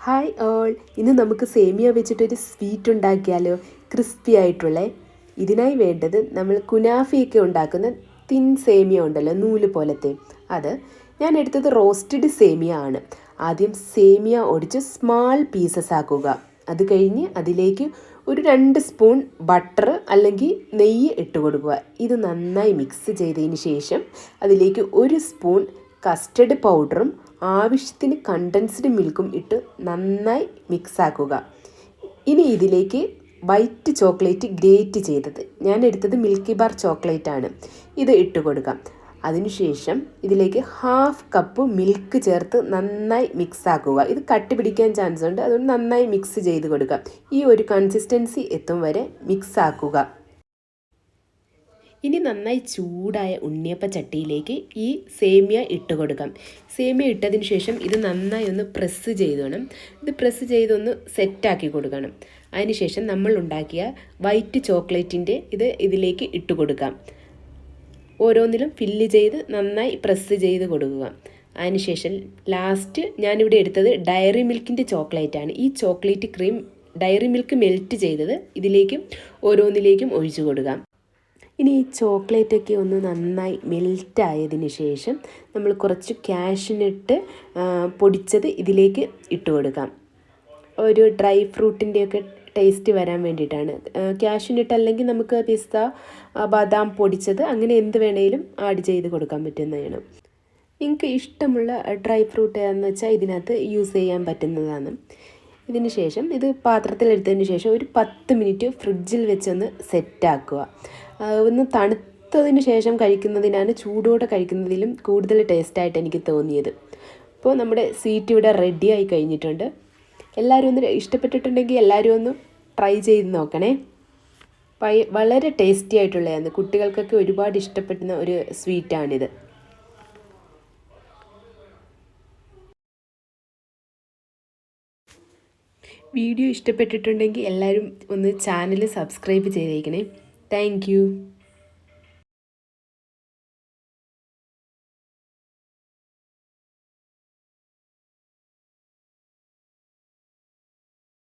Hi all, ഇന്ന് നമുക്ക് സേമിയ വെച്ചിട്ടൊരു സ്വീറ്റ് ഉണ്ടാക്കിയാലോ? ക്രിസ്പി ആയിട്ടുള്ള. ഇതിനായി വേണ്ടത് നമ്മൾ കുനാഫയൊക്കെ ഉണ്ടാക്കുന്ന തിൻ സേമിയ ഉണ്ടല്ലോ, നൂല് പോലത്തെ. അത് ഞാൻ എടുത്തത് റോസ്റ്റഡ് സേമിയ ആണ്. ആദ്യം സേമിയ ഒടിച്ച് സ്മാൾ പീസസ് ആക്കുക. അത് കഴിഞ്ഞ് അതിലേക്ക് ഒരു 2 സ്പൂൺ ബട്ടർ അല്ലെങ്കിൽ നെയ്യ് ഇട്ട് കൊടുക്കുക. ഇത് നന്നായി മിക്സ് ചെയ്തതിന് ശേഷം അതിലേക്ക് 1 സ്പൂൺ കസ്റ്റർഡ് പൗഡറും ആവശ്യത്തിന് കണ്ടൻസ്ഡ് മിൽക്കും ഇട്ട് നന്നായി മിക്സ് ആക്കുക. ഇനി ഇതിലേക്ക് വൈറ്റ് ചോക്ലേറ്റ് ഗ്രേറ്റ് ചെയ്തത്, ഞാൻ എടുത്തത് മിൽക്കി ബാർ ചോക്ലേറ്റ് ആണ്, ഇത് ഇട്ട് കൊടുക്കാം. അതിനുശേഷം ഇതിലേക്ക് 1/2 കപ്പ് മിൽക്ക് ചേർത്ത് നന്നായി മിക്സ് ആക്കുക. ഇത് കട്ടി പിടിക്കാൻ ചാൻസ് ഉണ്ട്, അതുകൊണ്ട് നന്നായി മിക്സ് ചെയ്ത് കൊടുക്കുക. ഈ ഒരു കൺസിസ്റ്റൻസി എത്തും വരെ മിക്സ് ആക്കുക. ഇനി നന്നായി ചൂടായ ഉണ്ണിയപ്പ ചട്ടിയിലേക്ക് ഈ സേമിയ ഇട്ട് കൊടുക്കാം. സേമിയ ഇട്ടതിന് ശേഷം ഇത് നന്നായി ഒന്ന് പ്രസ് ചെയ്തോണം. ഇത് പ്രസ് ചെയ്തൊന്ന് സെറ്റാക്കി കൊടുക്കണം. അതിനുശേഷം നമ്മൾ ഉണ്ടാക്കിയ വൈറ്റ് ചോക്ലേറ്റിൻ്റെ ഇതിലേക്ക് ഇട്ട് കൊടുക്കാം. ഓരോന്നിലും ഫില്ല് ചെയ്ത് നന്നായി പ്രസ് ചെയ്ത് കൊടുക്കുക. അതിനുശേഷം ലാസ്റ്റ് ഞാനിവിടെ എടുത്തത് ഡയറി മിൽക്കിൻ്റെ ചോക്ലേറ്റാണ്. ഈ chocolate cream Dairy Milk melt ചെയ്തത് ഇതിലേക്കും ഓരോന്നിലേക്കും ഒഴിച്ചു കൊടുക്കാം. ഇനി ഈ ചോക്ലേറ്റൊക്കെ ഒന്ന് നന്നായി മെൽറ്റായതിന് ശേഷം നമ്മൾ കുറച്ച് കാഷ്യൂനട്ട് പൊടിച്ചത് ഇതിലേക്ക് ഇട്ട് കൊടുക്കാം. ഒരു ഡ്രൈ ഫ്രൂട്ടിൻ്റെയൊക്കെ ടേസ്റ്റ് വരാൻ വേണ്ടിയിട്ടാണ്. കാഷ്യൂനട്ട് അല്ലെങ്കിൽ നമുക്ക് പിസ്ത, ബദാം പൊടിച്ചത്, അങ്ങനെ എന്ത് വേണേലും ആഡ് ചെയ്ത് കൊടുക്കാൻ പറ്റുന്നതാണ്. നിങ്ങൾക്ക് ഇഷ്ടമുള്ള ഡ്രൈ ഫ്രൂട്ട് എന്ന് വെച്ചാൽ ഇതിനകത്ത് യൂസ് ചെയ്യാൻ പറ്റുന്നതാണ്. ഇതിന് ശേഷം ഇത് പാത്രത്തിലെടുത്തതിന് ശേഷം ഒരു 10 മിനിറ്റ് ഫ്രിഡ്ജിൽ വെച്ചൊന്ന് സെറ്റാക്കുക. ഒന്ന് തണുത്തതിന് ശേഷം കഴിക്കുന്നതിനാണ് ചൂടോടെ കഴിക്കുന്നതിലും കൂടുതൽ ടേസ്റ്റായിട്ട് എനിക്ക് തോന്നിയത്. അപ്പോൾ നമ്മുടെ സ്വീറ്റ് ഇവിടെ റെഡി ആയി കഴിഞ്ഞിട്ടുണ്ട്. എല്ലാവരും ഒന്ന് ഇഷ്ടപ്പെട്ടിട്ടുണ്ടെങ്കിൽ എല്ലാവരും ഒന്ന് ട്രൈ ചെയ്ത് നോക്കണേ. വളരെ ടേസ്റ്റി ആയിട്ടുള്ളതാണ്. കുട്ടികൾക്കൊക്കെ ഒരുപാട് ഇഷ്ടപ്പെടുന്ന ഒരു സ്വീറ്റാണിത്. വീഡിയോ ഇഷ്ടപ്പെട്ടിട്ടുണ്ടെങ്കിൽ എല്ലാവരും ഒന്ന് ചാനൽ സബ്സ്ക്രൈബ് ചെയ്തേക്കണേ. Thank you.